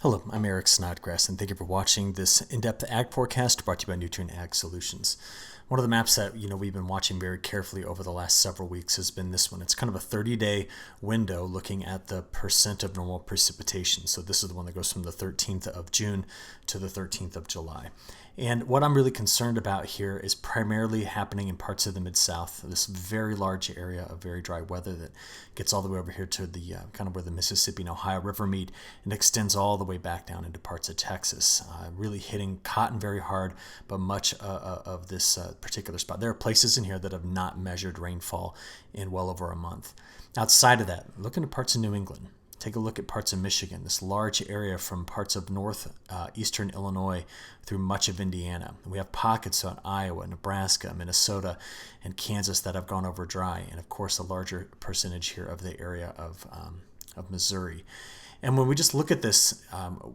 Hello, I'm Eric Snodgrass, and thank you for watching this in-depth ag forecast brought to you by Nutrien Ag Solutions. One of the maps that we've been watching very carefully over the last several weeks has been this one. It's kind of a 30-day window looking at the percent of normal precipitation. So this is the one that goes from the 13th of June to the 13th of July. And what I'm really concerned about here is primarily happening in parts of the Mid-South, this very large area of very dry weather that gets all the way over here to the kind of where the Mississippi and Ohio River meet and extends all the way back down into parts of Texas, really hitting cotton very hard, but much of this particular spot. There are places in here that have not measured rainfall in well over a month. Outside of that, look into parts of New England. Take a look at parts of Michigan, this large area from parts of eastern Illinois through much of Indiana. We have pockets on Iowa, Nebraska, Minnesota, and Kansas that have gone over dry, and of course a larger percentage here of the area of Missouri. And when we just look at this,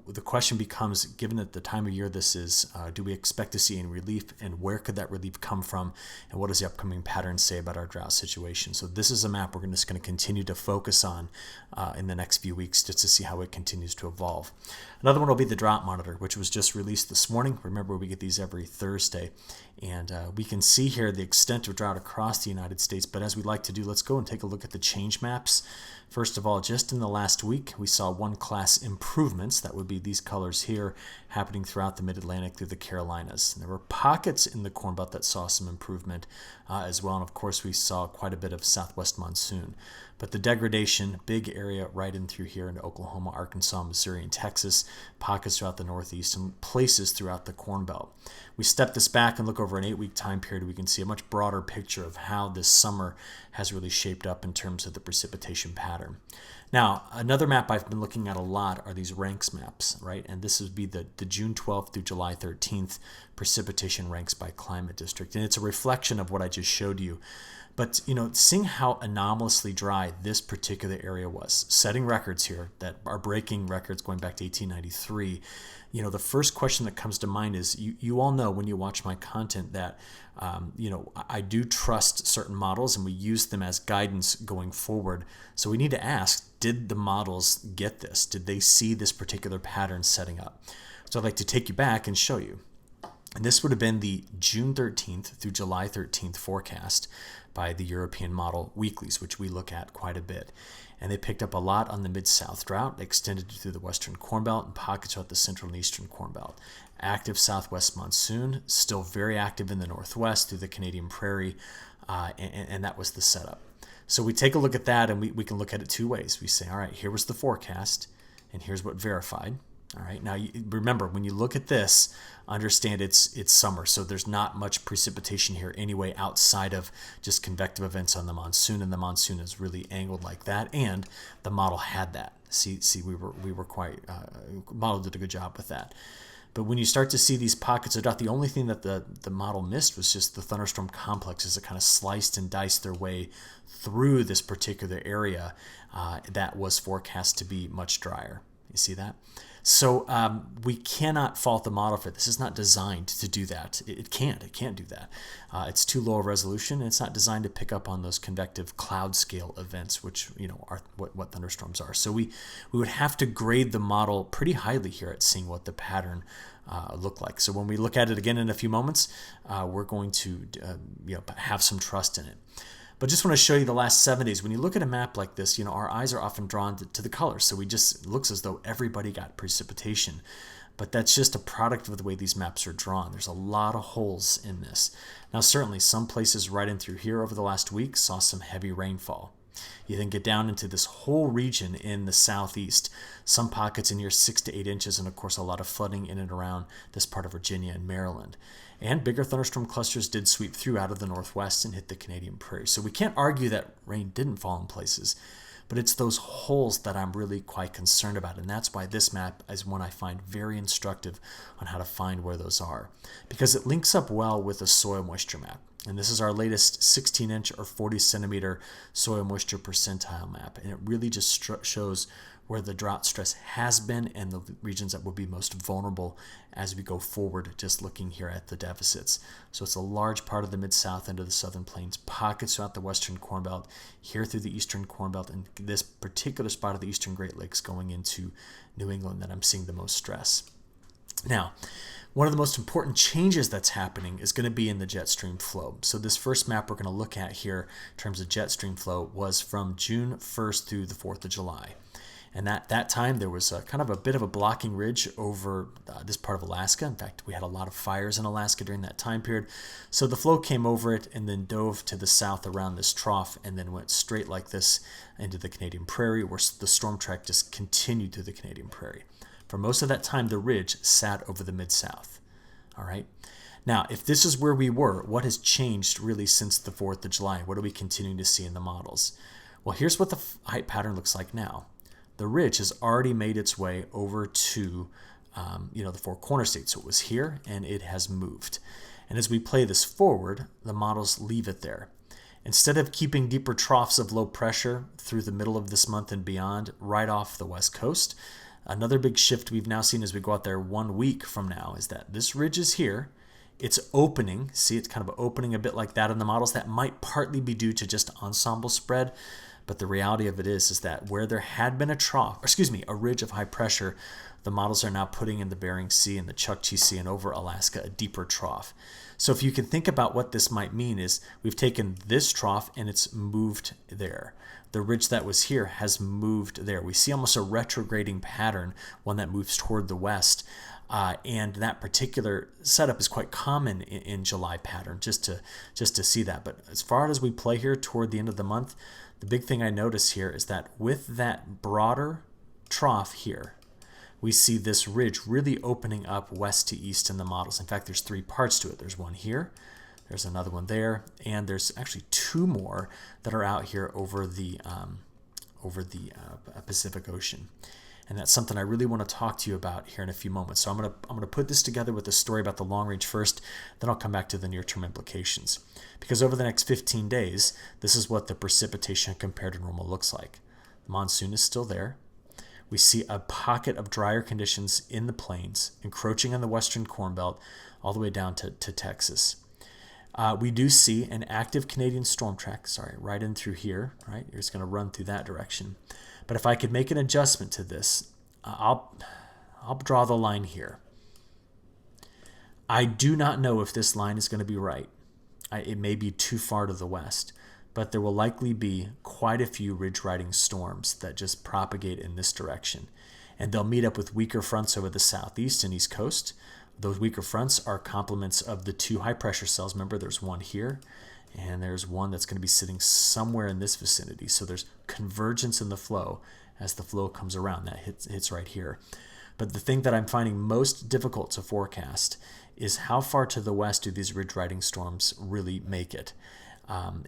the question becomes, given that the time of year this is, do we expect to see any relief, and where could that relief come from, and what does the upcoming pattern say about our drought situation? So this is a map we're just going to continue to focus on in the next few weeks just to see how it continues to evolve. Another one will be the drought monitor, which was just released this morning. Remember, we get these every Thursday. And we can see here the extent of drought across the United States. But as we like to do, let's go and take a look at the change maps. First of all, just in the last week, we saw one class improvements. That would be these colors here happening throughout the Mid-Atlantic through the Carolinas. And there were pockets in the Corn Belt that saw some improvement as well. And of course, we saw quite a bit of southwest monsoon. But the degradation, big area right in through here into Oklahoma, Arkansas, Missouri, and Texas, pockets throughout the Northeast, and places throughout the Corn Belt. We step this back and look over an 8-week time period. We can see a much broader picture of how this summer has really shaped up in terms of the precipitation pattern. Now, another map I've been looking at a lot are these ranks maps, right? And this would be the June 12th through July 13th precipitation ranks by climate district. And it's a reflection of what I just showed you. But, seeing how anomalously dry this particular area was, setting records here that are breaking records going back to 1893, the first question that comes to mind is, you all know when you watch my content that, I do trust certain models and we use them as guidance going forward. So we need to ask, did the models get this? Did they see this particular pattern setting up? So I'd like to take you back and show you. And this would have been the June 13th through July 13th forecast by the European model weeklies, which we look at quite a bit. And they picked up a lot on the Mid-South drought, extended through the Western Corn Belt and pockets throughout the Central and Eastern Corn Belt. Active southwest monsoon, still very active in the Northwest through the Canadian Prairie, and that was the setup. So we take a look at that, and we can look at it two ways. We say, all right, here was the forecast, and here's what verified. All right. Now, remember, when you look at this, understand it's summer, so there's not much precipitation here anyway outside of just convective events on the monsoon, and the monsoon is really angled like that, and the model had that. See, we were quite model did a good job with that. But when you start to see these pockets of drought, the only thing that the model missed was just the thunderstorm complexes that kind of sliced and diced their way through this particular area that was forecast to be much drier. You see that? So we cannot fault the model for this. It's not designed to do that. It can't do that. It's too low a resolution, and it's not designed to pick up on those convective cloud scale events, which are what thunderstorms are. So we would have to grade the model pretty highly here at seeing what the pattern looked like. So when we look at it again in a few moments, we're going to have some trust in it. But just want to show you the last 7 days. When you look at a map like this, our eyes are often drawn to the colors. So it looks as though everybody got precipitation. But that's just a product of the way these maps are drawn. There's a lot of holes in this. Now, certainly some places right in through here over the last week saw some heavy rainfall. You then get down into this whole region in the southeast. Some pockets in here 6 to 8 inches, and of course a lot of flooding in and around this part of Virginia and Maryland. And bigger thunderstorm clusters did sweep through out of the northwest and hit the Canadian Prairie. So we can't argue that rain didn't fall in places, but it's those holes that I'm really quite concerned about. And that's why this map is one I find very instructive on how to find where those are, because it links up well with the soil moisture map. And this is our latest 16-inch or 40-centimeter soil moisture percentile map. And it really just shows where the drought stress has been and the regions that will be most vulnerable as we go forward, just looking here at the deficits. So it's a large part of the Mid-South into the Southern Plains, pockets throughout the Western Corn Belt, here through the Eastern Corn Belt, and this particular spot of the Eastern Great Lakes going into New England that I'm seeing the most stress. Now, one of the most important changes that's happening is going to be in the jet stream flow. So this first map we're going to look at here in terms of jet stream flow was from June 1st through the 4th of July. And that time there was kind of a bit of a blocking ridge over this part of Alaska. In fact, we had a lot of fires in Alaska during that time period. So the flow came over it and then dove to the south around this trough and then went straight like this into the Canadian Prairie, where the storm track just continued through the Canadian Prairie. For most of that time, the ridge sat over the Mid-South. All right. Now, if this is where we were, what has changed really since the 4th of July? What are we continuing to see in the models? Well, here's what the height pattern looks like now. The ridge has already made its way over to the Four Corner States. So it was here and it has moved. And as we play this forward, the models leave it there. Instead of keeping deeper troughs of low pressure through the middle of this month and beyond right off the west coast, another big shift we've now seen as we go out there 1 week from now is that this ridge is here. It's opening. See, it's kind of opening a bit like that in the models. That might partly be due to just ensemble spread. But the reality of it is that where there had been a ridge of high pressure, the models are now putting in the Bering Sea and the Chukchi Sea and over Alaska a deeper trough. So if you can think about what this might mean is we've taken this trough and it's moved there. The ridge that was here has moved there. We see almost a retrograding pattern, one that moves toward the west. And that particular setup is quite common in July pattern, just to see that. But as far as we play here toward the end of the month, the big thing I notice here is that with that broader trough here, we see this ridge really opening up west to east in the models. In fact, there's 3 parts to it. There's one here, there's another one there, and there's actually 2 more that are out here over the Pacific Ocean. And that's something I really want to talk to you about here in a few moments. So I'm gonna put this together with a story about the long range first, then I'll come back to the near-term implications. Because over the next 15 days, this is what the precipitation compared to normal looks like. The monsoon is still there. We see a pocket of drier conditions in the plains, encroaching on the western Corn Belt all the way down to Texas. We do see an active Canadian storm track, right in through here, right? It's going to run through that direction. But if I could make an adjustment to this, I'll draw the line here. I do not know if this line is going to be right. It may be too far to the west, but there will likely be quite a few ridge riding storms that just propagate in this direction. And they'll meet up with weaker fronts over the southeast and east coast. Those weaker fronts are complements of the 2 high pressure cells. Remember, there's one here, and there's one that's going to be sitting somewhere in this vicinity. So there's convergence in the flow as the flow comes around. That hits right here. But the thing that I'm finding most difficult to forecast is how far to the west do these ridge riding storms really make it?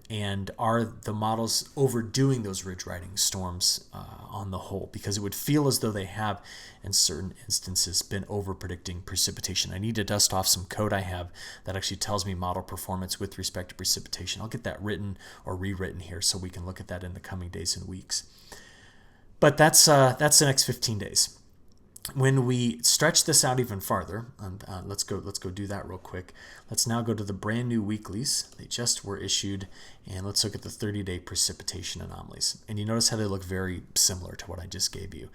And are the models overdoing those ridge riding storms on the whole? Because it would feel as though they have, in certain instances, been over-predicting precipitation. I need to dust off some code I have that actually tells me model performance with respect to precipitation. I'll get that written or rewritten here so we can look at that in the coming days and weeks. But that's the next 15 days. When we stretch this out even farther, and let's go do that real quick. Let's now go to the brand new weeklies. They just were issued, and let's look at the 30-day precipitation anomalies. And you notice how they look very similar to what I just gave you.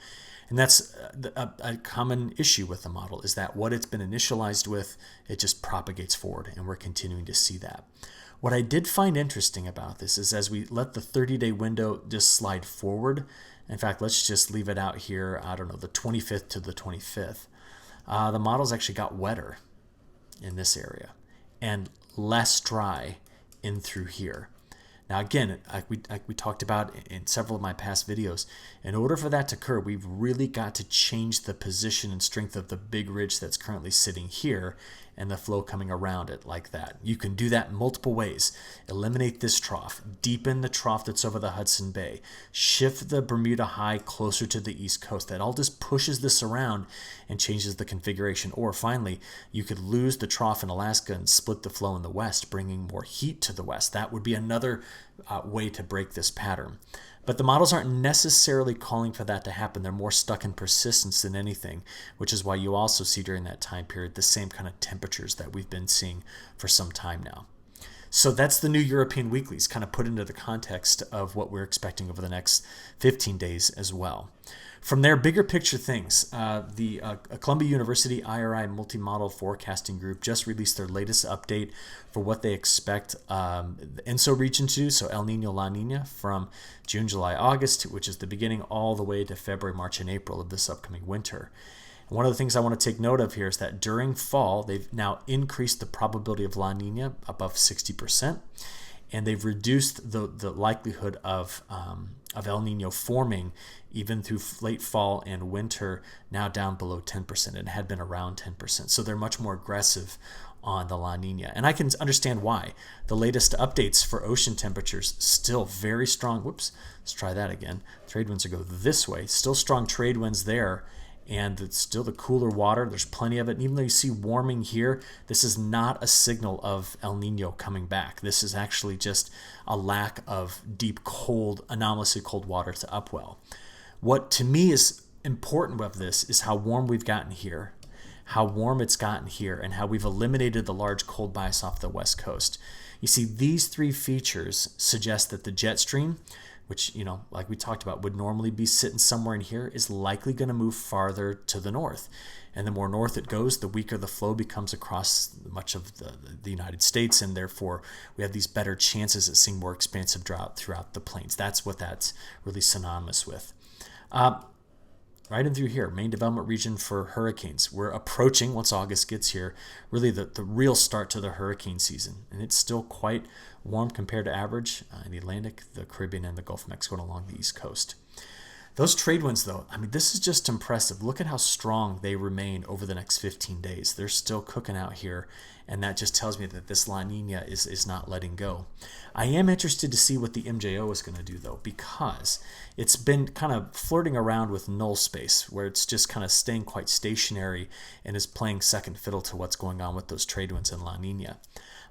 And that's a common issue with the model, is that what it's been initialized with, it just propagates forward, and we're continuing to see that. What I did find interesting about this is as we let the 30-day window just slide forward, in fact, let's just leave it out here, the 25th to the 25th. The models actually got wetter in this area and less dry in through here. Now, again, like we talked about in several of my past videos, in order for that to occur, we've really got to change the position and strength of the big ridge that's currently sitting here and the flow coming around it like that. You can do that in multiple ways. Eliminate this trough, deepen the trough that's over the Hudson Bay, shift the Bermuda High closer to the east coast. That all just pushes this around and changes the configuration. Or finally, you could lose the trough in Alaska and split the flow in the west, bringing more heat to the west. That would be another way to break this pattern. But the models aren't necessarily calling for that to happen. They're more stuck in persistence than anything, which is why you also see during that time period the same kind of temperatures that we've been seeing for some time now. So that's the new European weeklies, kind of put into the context of what we're expecting over the next 15 days as well. From there, bigger picture things. The Columbia University IRI Multi-Model Forecasting Group just released their latest update for what they expect the ENSO region to do, so El Nino, La Nina, from June, July, August, which is the beginning, all the way to February, March, and April of this upcoming winter. One of the things I want to take note of here is that during fall, they've now increased the probability of La Nina above 60%, and they've reduced the likelihood of El Nino forming even through late fall and winter, now down below 10%. It had been around 10%. So they're much more aggressive on the La Nina. And I can understand why. The latest updates for ocean temperatures still very strong. Whoops, let's try that again. Trade winds will go this way. Still strong trade winds there. And it's still the cooler water. There's plenty of it. And even though you see warming here, this is not a signal of El Nino coming back. This is actually just a lack of deep, cold, anomalously cold water to upwell. What to me is important of this is how warm we've gotten here, how warm it's gotten here, and how we've eliminated the large cold bias off the west coast. You see, these three features suggest that the jet stream, which, like we talked about, would normally be sitting somewhere in here, is likely going to move farther to the north. And the more north it goes, the weaker the flow becomes across much of the United States, and therefore we have these better chances at seeing more expansive drought throughout the plains. That's what that's really synonymous with. Right in through here, main development region for hurricanes. We're approaching, once August gets here, really the real start to the hurricane season. And it's still quite warm compared to average in the Atlantic, the Caribbean, and the Gulf of Mexico and along the East Coast. Those trade winds, though, this is just impressive. Look at how strong they remain over the next 15 days. They're still cooking out here, and that just tells me that this La Nina is not letting go. I am interested to see what the MJO is going to do, though, because it's been kind of flirting around with null space, where it's just kind of staying quite stationary and is playing second fiddle to what's going on with those trade winds in La Nina.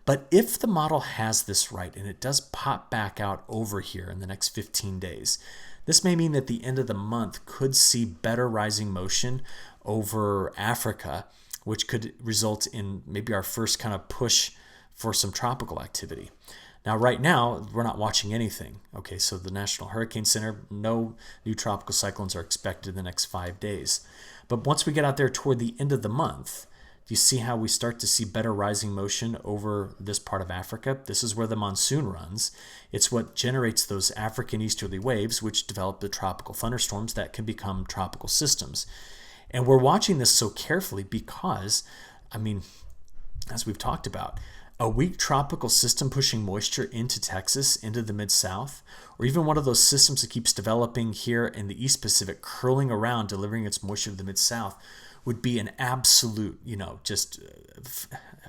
But if the model has this right, and it does pop back out over here in the next 15 days, this may mean that the end of the month could see better rising motion over Africa, which could result in maybe our first kind of push for some tropical activity. Now, right now, we're not watching anything. Okay, so the National Hurricane Center, no new tropical cyclones are expected in the next 5 days. But once we get out there toward the end of the month, do you see how we start to see better rising motion over this part of Africa? This is where the monsoon runs. It's what generates those African easterly waves, which develop the tropical thunderstorms that can become tropical systems. And we're watching this so carefully because, as we've talked about, a weak tropical system pushing moisture into Texas, into the Mid-South, or even one of those systems that keeps developing here in the East Pacific, curling around, delivering its moisture to the Mid-South, would be an absolute, just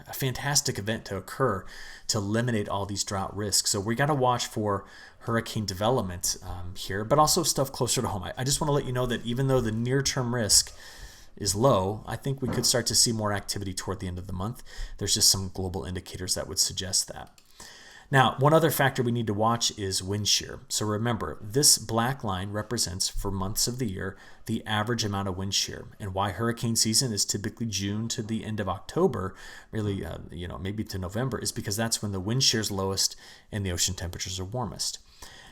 a fantastic event to occur to eliminate all these drought risks. So we got to watch for hurricane development here, but also stuff closer to home. I just want to let you know that even though the near-term risk is low, I think we could start to see more activity toward the end of the month. There's just some global indicators that would suggest that. Now, one other factor we need to watch is wind shear. So remember, this black line represents, for months of the year, the average amount of wind shear. And why hurricane season is typically June to the end of October, really, maybe to November, is because that's when the wind shear is lowest and the ocean temperatures are warmest.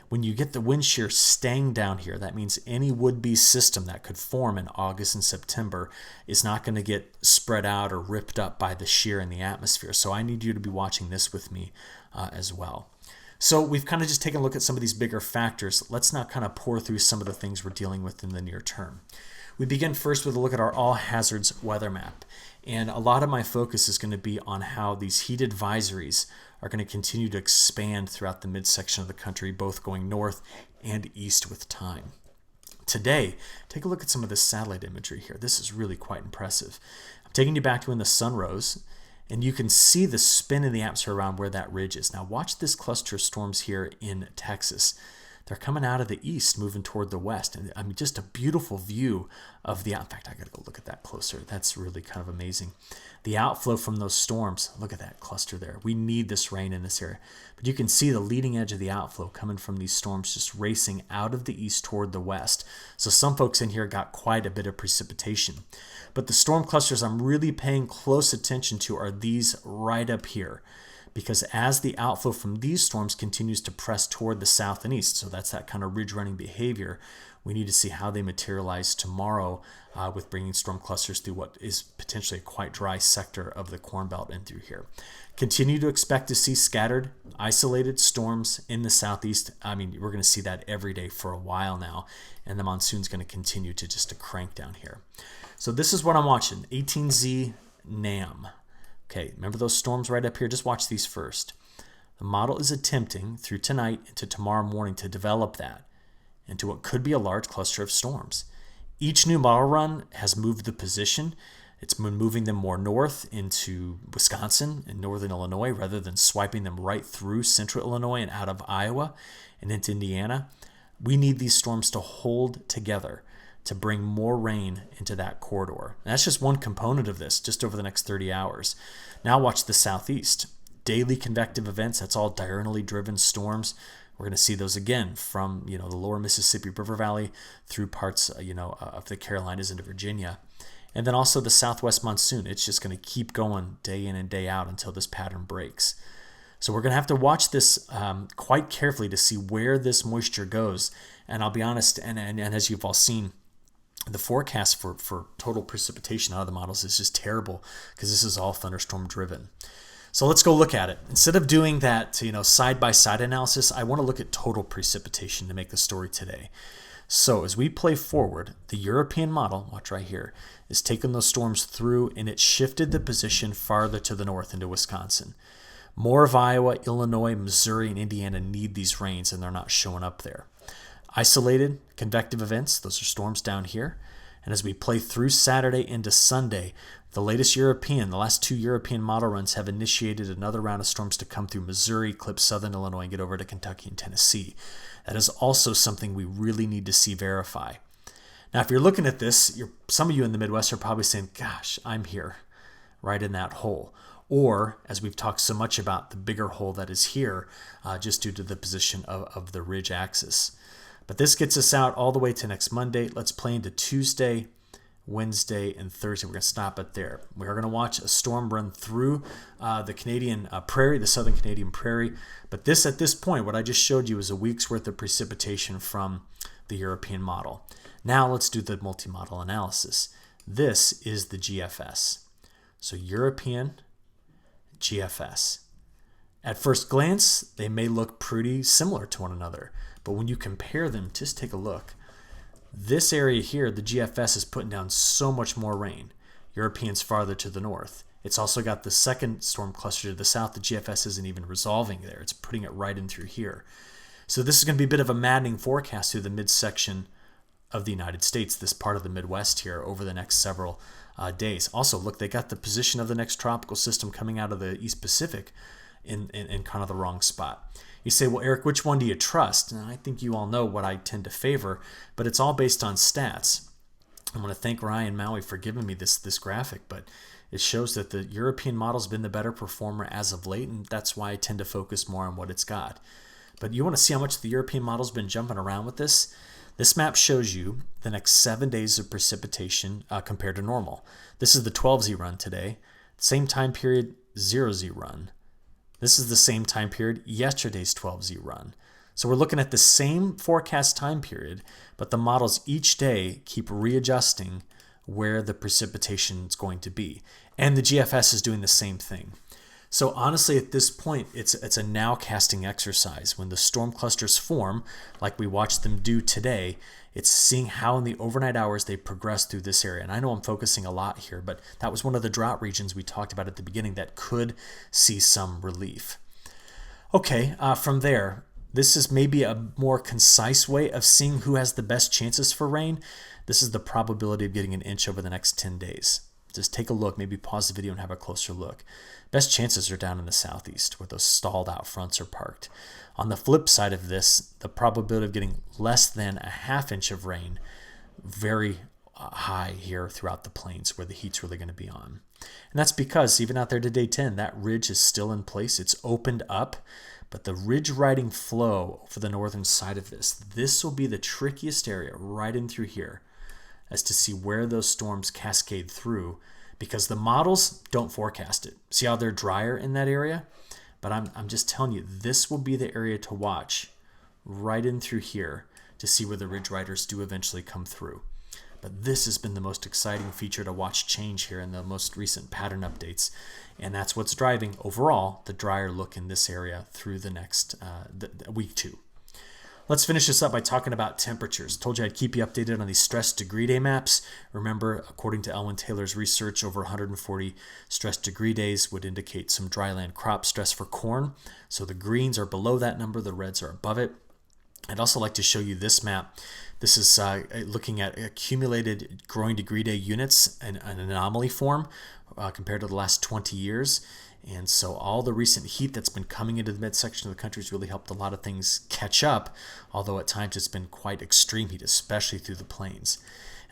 When you get the wind shear staying down here, that means any would-be system that could form in August and September is not going to get spread out or ripped up by the shear in the atmosphere. So I need you to be watching this with me as well. So we've kind of just taken a look at some of these bigger factors. Let's now kind of pour through some of the things we're dealing with in the near term. We begin first with a look at our all hazards weather map. And a lot of my focus is going to be on how these heat advisories are going to continue to expand throughout the midsection of the country, both going north and east with time. Today, take a look at some of this satellite imagery here. This is really quite impressive. I'm taking you back to when the sun rose, and you can see the spin in the atmosphere around where that ridge is. Now watch this cluster of storms here in Texas. they're coming out of the east, moving toward the west. And I mean, just a beautiful view of the, in fact, I got to go look at that closer. That's really kind of amazing. The outflow from those storms, look at that cluster there. We need this rain in this area. But you can see the leading edge of the outflow coming from these storms just racing out of the east toward the west. So some folks in here got quite a bit of precipitation. But the storm clusters I'm really paying close attention to are these right up here, because as the outflow from these storms continues to press toward the south and east, so that's that kind of ridge running behavior, we need to see how they materialize tomorrow with bringing storm clusters through what is potentially a quite dry sector of the Corn Belt and through here. Continue to expect to see scattered, isolated storms in the southeast. I mean, we're going to see that every day for a while now, and the monsoon's going to continue to just crank down here. So this is what I'm watching, 18Z NAM. Okay, remember those storms right up here? Just watch these first. The model is attempting through tonight into tomorrow morning to develop that into what could be a large cluster of storms. Each new model run has moved the position. It's been moving them more north into Wisconsin and northern Illinois rather than swiping them right through central Illinois and out of Iowa and into Indiana. We need these storms to hold together to bring more rain into that corridor. And that's just one component of this, just over the next 30 hours. Now watch the southeast. Daily convective events, that's all diurnally driven storms. We're going to see those again from the lower Mississippi River Valley through parts of the Carolinas into Virginia. And then also the southwest monsoon. It's just going to keep going day in and day out until this pattern breaks. So we're going to have to watch this quite carefully to see where this moisture goes. And I'll be honest, and as you've all seen, the forecast for total precipitation out of the models is just terrible because this is all thunderstorm driven. So let's go look at it. Instead of doing that side-by-side analysis, I want to look at total precipitation to make the story today. So as we play forward, the European model, watch right here, is taking those storms through and it shifted the position farther to the north into Wisconsin. More of Iowa, Illinois, Missouri, and Indiana need these rains and they're not showing up there. Isolated convective events, those are storms down here. And as we play through Saturday into Sunday, the last two European model runs have initiated another round of storms to come through Missouri, clip southern Illinois, and get over to Kentucky and Tennessee. That is also something we really need to see verify. Now, if you're looking at this, some of you in the Midwest are probably saying, gosh, I'm here, right in that hole. Or, as we've talked so much about, the bigger hole that is here, just due to the position of the ridge axis. But this gets us out all the way to next Monday. Let's play into Tuesday, Wednesday, and Thursday. We're going to stop it there. We are going to watch a storm run through the Canadian prairie, the southern Canadian prairie. But at this point, what I just showed you is a week's worth of precipitation from the European model. Now let's do the multi-model analysis. This is the GFS. So European GFS. At first glance, they may look pretty similar to one another. But when you compare them, just take a look. This area here, the GFS is putting down so much more rain. European's farther to the north. It's also got the second storm cluster to the south. The GFS isn't even resolving there. It's putting it right in through here. So this is going to be a bit of a maddening forecast through the midsection of the United States, this part of the Midwest here, over the next several days. Also, look, they got the position of the next tropical system coming out of the East Pacific in kind of the wrong spot. You say, well, Eric, which one do you trust? And I think you all know what I tend to favor, but it's all based on stats. I want to thank Ryan Maui for giving me this graphic, but it shows that the European model's been the better performer as of late, and that's why I tend to focus more on what it's got. But you want to see how much the European model's been jumping around with this? This map shows you the next 7 days of precipitation compared to normal. This is the 12Z run today. Same time period, 0Z run. This is the same time period, yesterday's 12Z run. So we're looking at the same forecast time period, but the models each day keep readjusting where the precipitation is going to be. And the GFS is doing the same thing. So honestly, at this point, it's a nowcasting exercise. When the storm clusters form, like we watched them do today, it's seeing how in the overnight hours they progress through this area. And I know I'm focusing a lot here, but that was one of the drought regions we talked about at the beginning that could see some relief. Okay, from there, this is maybe a more concise way of seeing who has the best chances for rain. This is the probability of getting an inch over the next 10 days. Just take a look, maybe pause the video and have a closer look. Best chances are down in the southeast where those stalled out fronts are parked. On the flip side of this, the probability of getting less than a ½ inch of rain, very high here throughout the plains where the heat's really going to be on. And that's because even out there to day 10, that ridge is still in place. It's opened up, but the ridge riding flow over the northern side of this will be the trickiest area right in through here as to see where those storms cascade through, because the models don't forecast it. See how they're drier in that area? But I'm just telling you, this will be the area to watch right in through here to see where the ridge riders do eventually come through. But this has been the most exciting feature to watch change here in the most recent pattern updates. And that's what's driving overall the drier look in this area through the next week 2. Let's finish this up by talking about temperatures. Told you I'd keep you updated on these stress degree day maps. Remember, according to Elwyn Taylor's research, over 140 stress degree days would indicate some dryland crop stress for corn. So the greens are below that number, the reds are above it. I'd also like to show you this map. This is looking at accumulated growing degree day units in an anomaly form compared to the last 20 years. And so all the recent heat that's been coming into the midsection of the country has really helped a lot of things catch up, although at times it's been quite extreme heat, especially through the plains.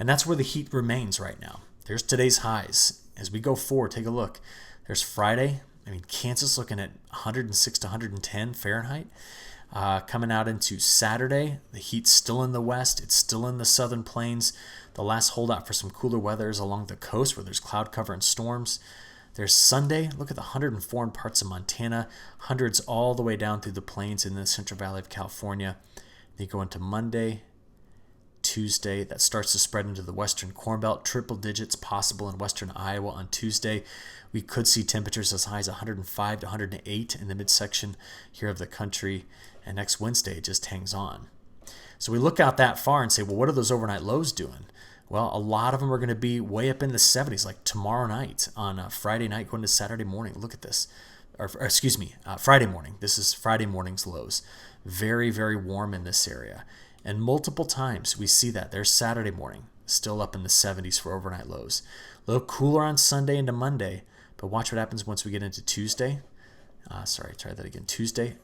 And that's where the heat remains right now. There's today's highs. As we go forward, take a look. There's Friday. Kansas looking at 106 to 110 Fahrenheit. Coming out into Saturday, the heat's still in the west. It's still in the southern plains. The last holdout for some cooler weather is along the coast where there's cloud cover and storms. There's Sunday. Look at the 104 in parts of Montana. Hundreds all the way down through the plains in the Central Valley of California. Then you go into Monday, Tuesday. That starts to spread into the western Corn Belt. Triple digits possible in western Iowa on Tuesday. We could see temperatures as high as 105 to 108 in the midsection here of the country. And next Wednesday, it just hangs on. So we look out that far and say, well, what are those overnight lows doing? Well, a lot of them are going to be way up in the 70s, like tomorrow night on Friday night going to Saturday morning. Look at this. Friday morning. This is Friday morning's lows. Very, very warm in this area. And multiple times we see that. There's Saturday morning, still up in the 70s for overnight lows. A little cooler on Sunday into Monday, but watch what happens once we get into Tuesday. Try that again. Tuesday.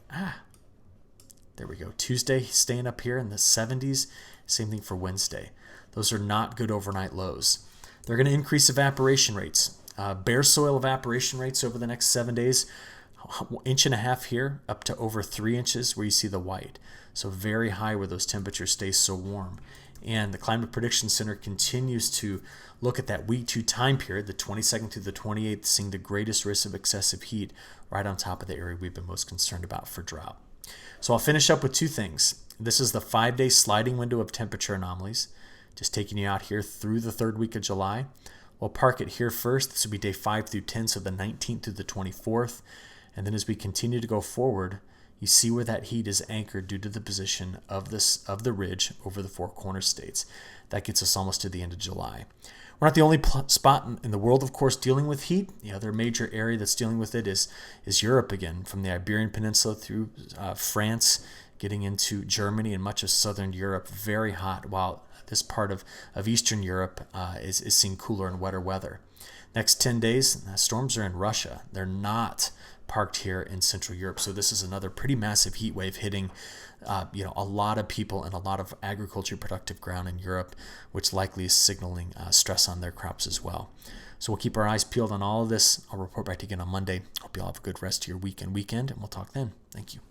There we go. Tuesday, staying up here in the 70s. Same thing for Wednesday. Those are not good overnight lows. They're going to increase evaporation rates. Bare soil evaporation rates over the next 7 days, 1.5 inches here, up to over 3 inches where you see the white. So very high where those temperatures stay so warm. And the Climate Prediction Center continues to look at that week 2 time period, the 22nd through the 28th, seeing the greatest risk of excessive heat right on top of the area we've been most concerned about for drought. So I'll finish up with 2 things. This is the 5-day sliding window of temperature anomalies, just taking you out here through the 3rd week of July. We'll park it here first. This will be day 5 through 10, so the 19th through the 24th. And then as we continue to go forward, you see where that heat is anchored due to the position of the ridge over the 4 corner states. That gets us almost to the end of July. We're not the only spot in the world, of course, dealing with heat. The other major area that's dealing with it is Europe again, from the Iberian Peninsula through France, getting into Germany and much of southern Europe. Very hot, while this part of Eastern Europe is seeing cooler and wetter weather. Next 10 days, storms are in Russia. They're not parked here in Central Europe. So this is another pretty massive heat wave hitting a lot of people and a lot of agriculture productive ground in Europe, which likely is signaling stress on their crops as well. So we'll keep our eyes peeled on all of this. I'll report back again on Monday. Hope you all have a good rest of your week and weekend, and we'll talk then. Thank you.